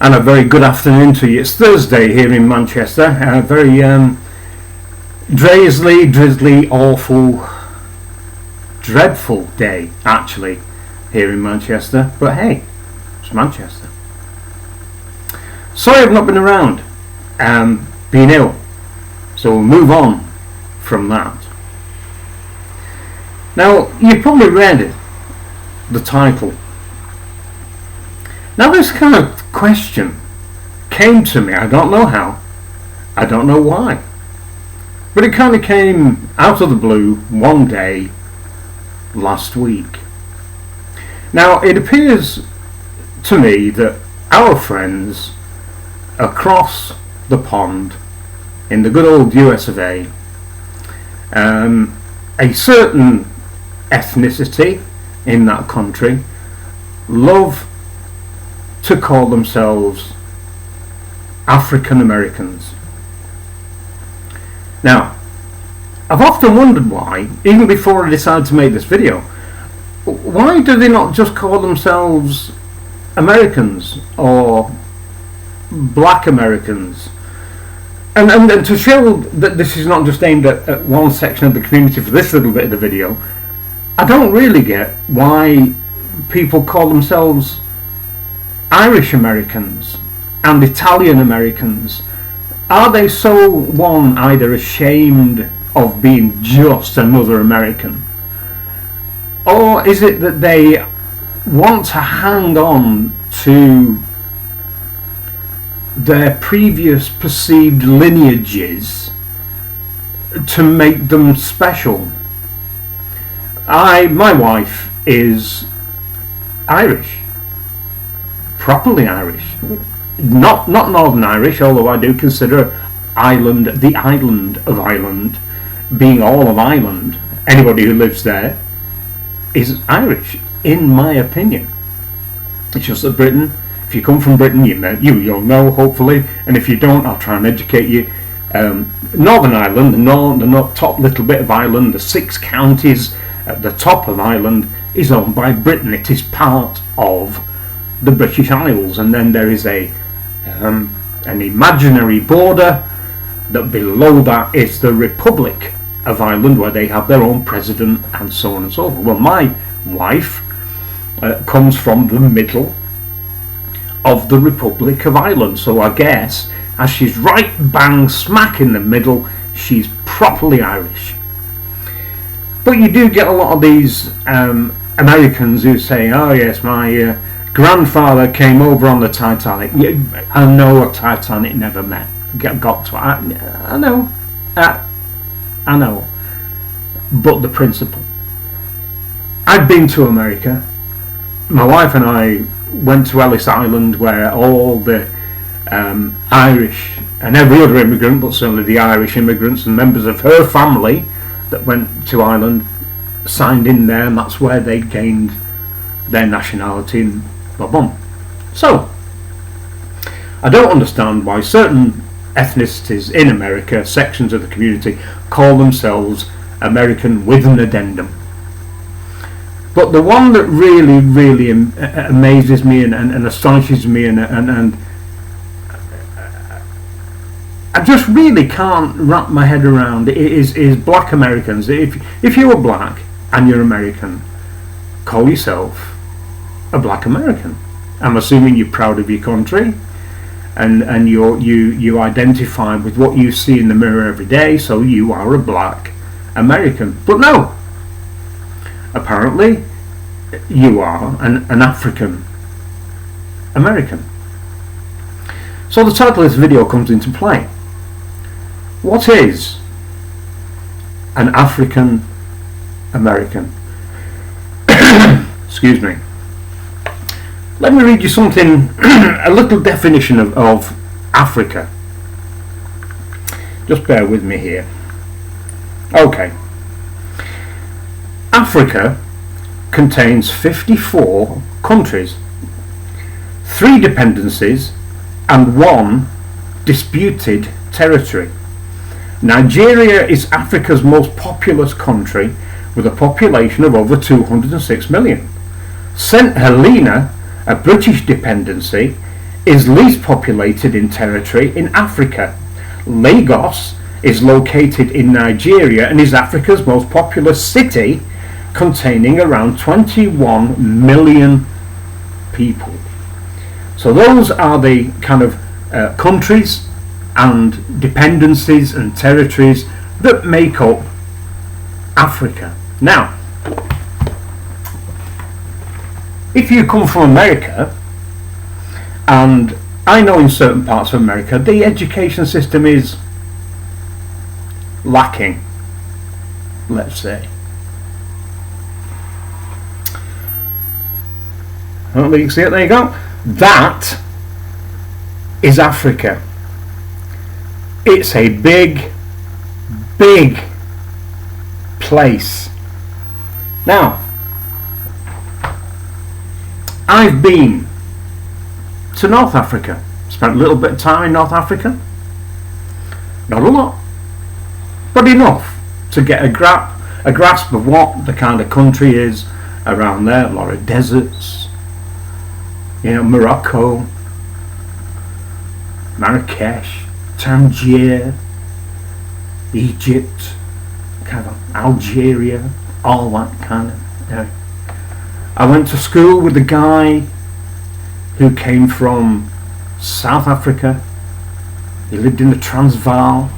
And a very good afternoon to you. It's Thursday here in Manchester. A very drizzly, awful, dreadful day actually here in Manchester. But hey, it's Manchester. Sorry I've not been around. Been ill. So we'll move on from that. Now, you've probably read the title. Now this kind of question came to me, I don't know how, I don't know why, but it kind of came out of the blue one day last week. Now it appears to me that our friends across the pond in the good old US of A, a certain ethnicity in that country love to call themselves African Americans. Now, I've often wondered why, even before I decided to make this video, why do they not just call themselves Americans or Black Americans? And to show that this is not just aimed at one section of the community for this little bit of the video, I don't really get why people call themselves Irish Americans and Italian Americans. Are they so, one, either ashamed of being just another American, or is it that they want to hang on to their previous perceived lineages to make them special? My wife is Irish. Properly Irish, not Northern Irish, although I do consider the island of Ireland being all of Ireland. Anybody who lives there is Irish, in my opinion. It's just that Britain, if you come from Britain, you'll know, hopefully, and if you don't, I'll try and educate you. Northern Ireland, the top little bit of Ireland, the 6 counties at the top of Ireland, is owned by Britain. It is part of the British Isles, and then there is an imaginary border that below that is the Republic of Ireland, where they have their own president and so on and so forth. Well, my wife comes from the middle of the Republic of Ireland, so I guess as she's right bang smack in the middle, she's properly Irish. But you do get a lot of these Americans who say, oh yes, my grandfather came over on the Titanic. I know a Titanic never got to. I know, I know, but the principle. I've been to America. My wife and I went to Ellis Island, where all the Irish and every other immigrant, but certainly the Irish immigrants and members of her family that went to Ireland signed in there, and that's where they gained their nationality and boom. So I don't understand why certain ethnicities in America, sections of the community, call themselves American with an addendum. But the one that really amazes me and astonishes me and I just really can't wrap my head around is Black Americans. If you were black and you're American, call yourself a Black American. I'm assuming you're proud of your country, and you identify with what you see in the mirror every day, so you are a Black American. But no, apparently you are an African American. So the title of this video comes into play. What is an African American? Excuse me. Let me read you something, a little definition of Africa. Just bear with me here. Okay. Africa contains 54 countries, 3 dependencies, and 1 disputed territory. Nigeria is Africa's most populous country, with a population of over 206 million. St. Helena, a British dependency, is least populated in territory in Africa. Lagos is located in Nigeria and is Africa's most populous city, containing around 21 million people. So those are the kind of countries and dependencies and territories that make up Africa. Now, if you come from America, and I know in certain parts of America the education system is lacking, let's say. Oh, you see it, there you go. That is Africa. It's a big, big place. Now, I've been to North Africa, spent a little bit of time in North Africa. Not a lot, but enough to get a grasp of what the kind of country is around there. A lot of deserts, Morocco, Marrakesh, Tangier, Egypt, kind of Algeria, all that kind of. I went to school with a guy who came from South Africa. He lived in the Transvaal.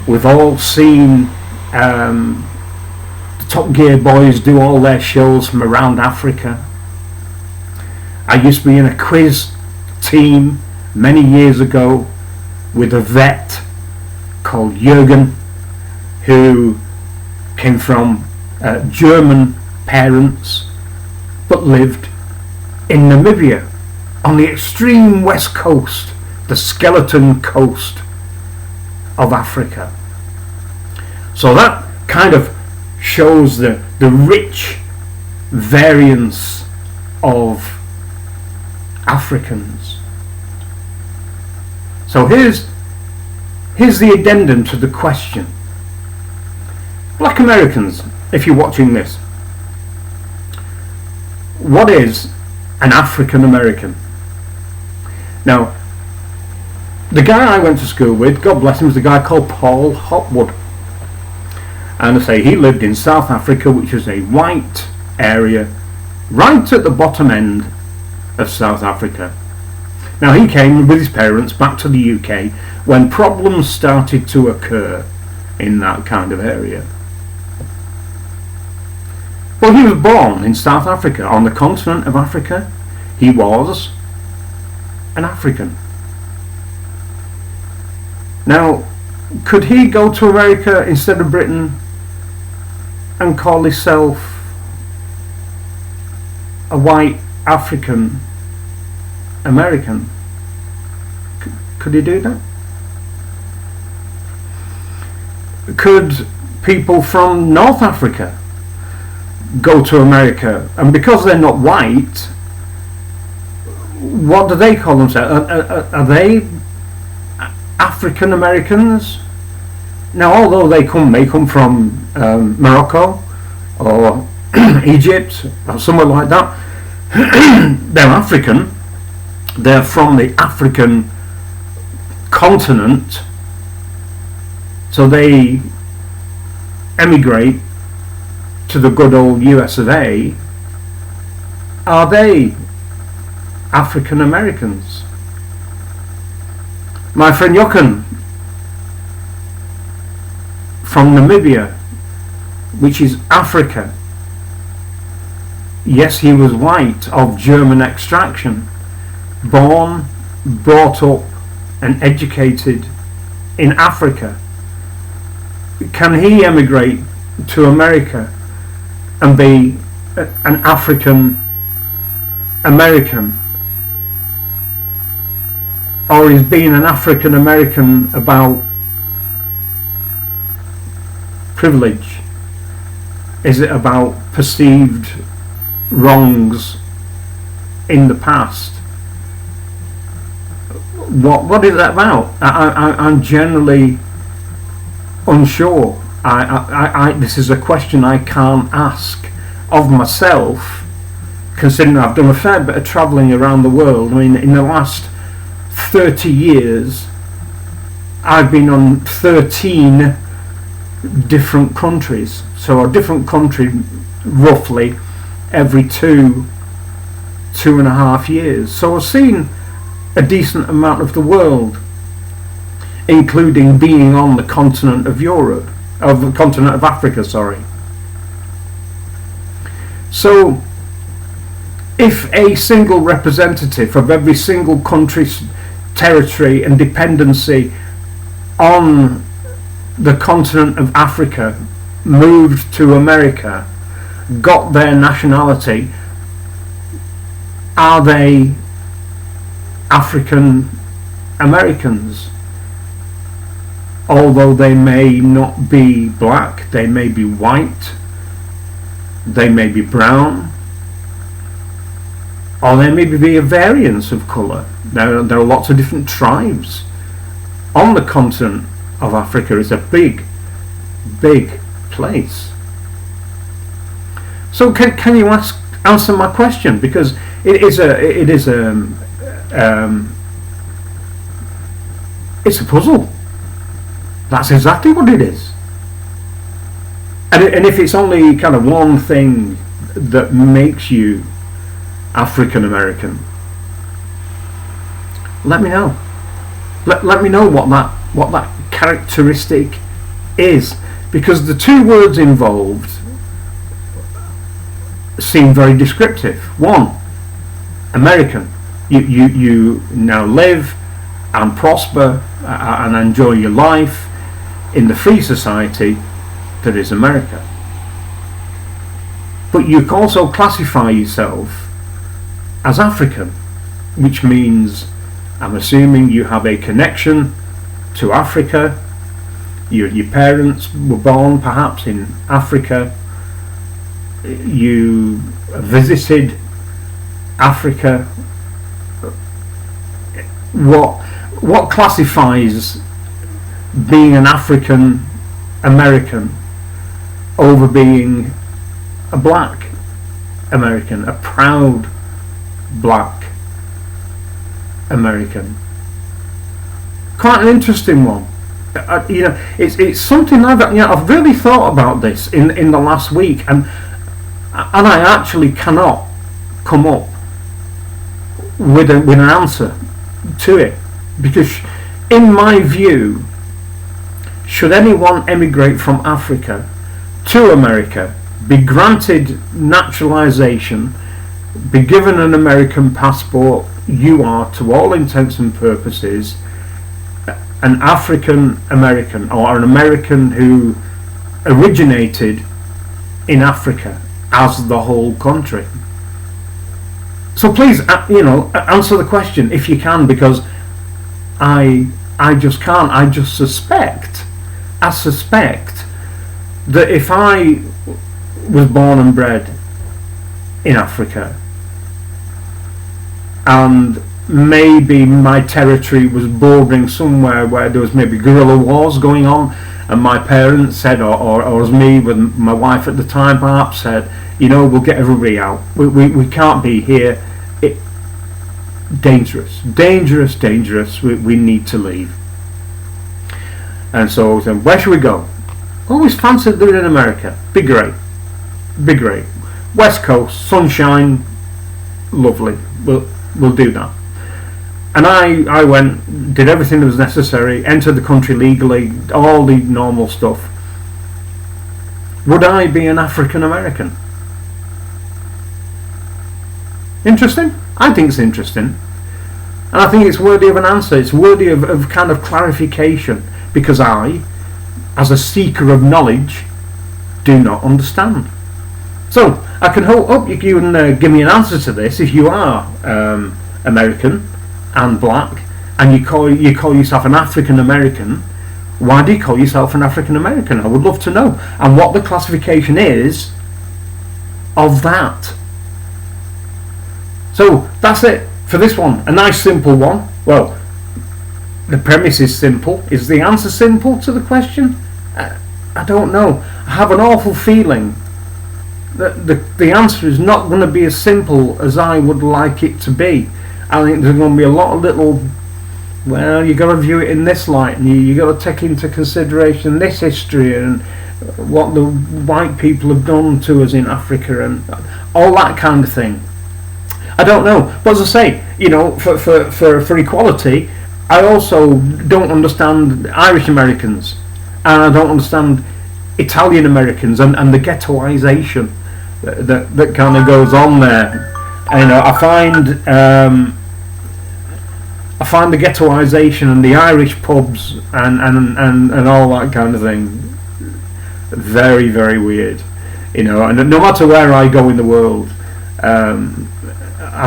We've all seen the Top Gear boys do all their shows from around Africa. I used to be in a quiz team many years ago with a vet called Jürgen, who came from German parents but lived in Namibia on the extreme west coast, the skeleton coast of Africa. So that kind of shows the rich variance of Africans. So here's the addendum to the question. Black Americans, if you're watching this, what is an African American? Now, the guy I went to school with, God bless him, was a guy called Paul Hopwood. And I say he lived in South Africa, which is a white area right at the bottom end of South Africa. Now, he came with his parents back to the UK when problems started to occur in that kind of area. Well, he was born in South Africa, on the continent of Africa. He was an African. Now, could he go to America instead of Britain and call himself a white African American? Could he do that? Could people from North Africa go to America, and because they're not white, what do they call themselves? Are they African Americans? Now, although they come from Morocco or Egypt or somewhere like that, they're African. They're from the African continent, so they emigrate to the good old US of A. Are they African Americans? My friend Jochen from Namibia, which is Africa, yes, he was white, of German extraction, born, brought up and educated in Africa. Can he emigrate to America and be an African American? Or is being an African American about privilege? Is it about perceived wrongs in the past? What is that about? I'm generally unsure. This is a question I can't ask of myself considering I've done a fair bit of travelling around the world. I mean, in the last 30 years, I've been on 13 different countries. So a different country roughly every 2.5 years. So I've seen a decent amount of the world, including being on the continent of Africa, sorry. So if a single representative of every single country's territory and dependency on the continent of Africa moved to America, got their nationality, are they African Americans? Although they may not be black, they may be white, they may be brown, or they may be a variance of colour. There are lots of different tribes on the continent of Africa. Is a big place. So can you answer my question? Because it's a puzzle. That's exactly what it is. And if it's only kind of one thing that makes you African American, let me know. Let me know what that characteristic is, because the two words involved seem very descriptive. One, American. You now live and prosper and enjoy your life in the free society that is America. But you can also classify yourself as African, which means, I'm assuming, you have a connection to Africa. Your parents were born perhaps in Africa. You visited Africa. What classifies being an African American over being a black American, a proud black American? Quite an interesting one. It's something I've really thought about this in the last week, and I actually cannot come up with an answer to it, because in my view, should anyone emigrate from Africa to America, be granted naturalization, be given an American passport, you are, to all intents and purposes, an African American, or an American who originated in Africa as the whole country. So please, answer the question if you can, because I just can't. I just suspect that if I was born and bred in Africa, and maybe my territory was bordering somewhere where there was maybe guerrilla wars going on, and my parents said, or as me with my wife at the time perhaps said, we'll get everybody out. We can't be here. Dangerous. We need to leave. And so then, where should we go? Always fancied doing it in America. Be great. West Coast, sunshine, lovely. We'll do that. And I went, did everything that was necessary, entered the country legally, all the normal stuff. Would I be an African American? Interesting? I think it's interesting. And I think it's worthy of an answer. It's worthy of kind of clarification, because I, as a seeker of knowledge, do not understand. So I can hope you can give me an answer to this. If you are American and black, and you call yourself an African American, why do you call yourself an African American? I would love to know, and what the classification is of that. So that's it for this one. A nice simple one. Well, the premise is simple. Is the answer simple to the question? I don't know. I have an awful feeling the answer is not going to be as simple as I would like it to be. I think there's going to be a lot of little, well, you got to view it in this light, and you got to take into consideration this history and what the white people have done to us in Africa and all that kind of thing. I don't know, but as I say, you know, for equality, I also don't understand Irish Americans, and I don't understand Italian Americans and the ghettoization that kind of goes on there. And, you know, I find the ghettoization and the Irish pubs and all that kind of thing very, very weird. You know, and no matter where I go in the world, I'm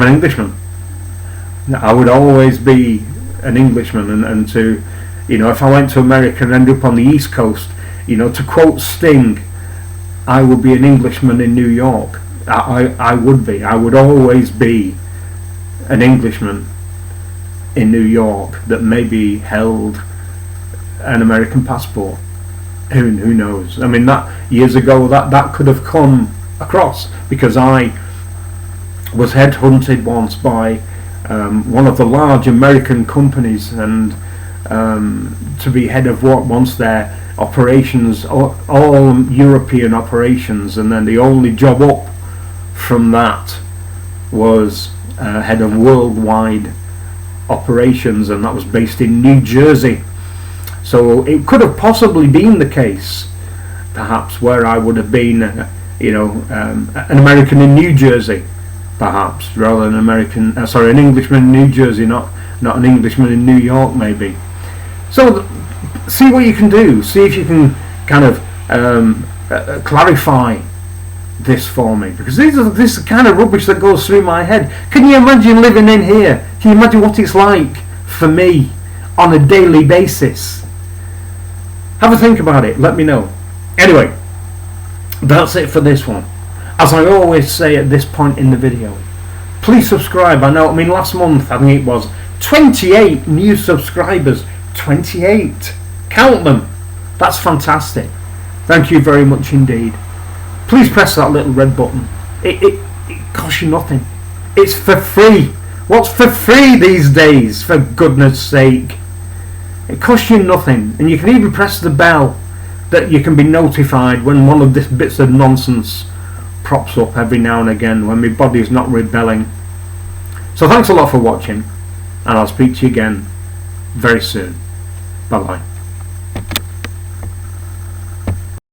an Englishman. I would always be an Englishman, and to, you know, if I went to America and ended up on the East Coast, you know, to quote Sting, I would be an Englishman in New York. I would be. I would always be an Englishman in New York that maybe held an American passport. Who knows? I mean, that years ago that could have come across, because I was headhunted once by one of the large American companies, and to be head of what once their operations, all European operations, and then the only job up from that was head of worldwide operations, and that was based in New Jersey. So it could have possibly been the case, perhaps, where I would have been, you know, an American in New Jersey, perhaps, rather than an Englishman in New Jersey, not an Englishman in New York, maybe. So see what you can do. See if you can kind of clarify this for me, because this is the kind of rubbish that goes through my head. Can you imagine living in here? Can you imagine what it's like for me on a daily basis? Have a think about it. Let me know. Anyway, that's it for this one. As I always say at this point in the video, please subscribe. I mean, last month I think it was 28 new subscribers. 28. Count them. That's fantastic. Thank you very much indeed. Please press that little red button. It costs you nothing. It's for free. What's for free these days, for goodness sake? It costs you nothing, and you can even press the bell that you can be notified when one of these bits of nonsense props up every now and again, when my body is not rebelling. So thanks a lot for watching, and I'll speak to you again very soon. Bye bye.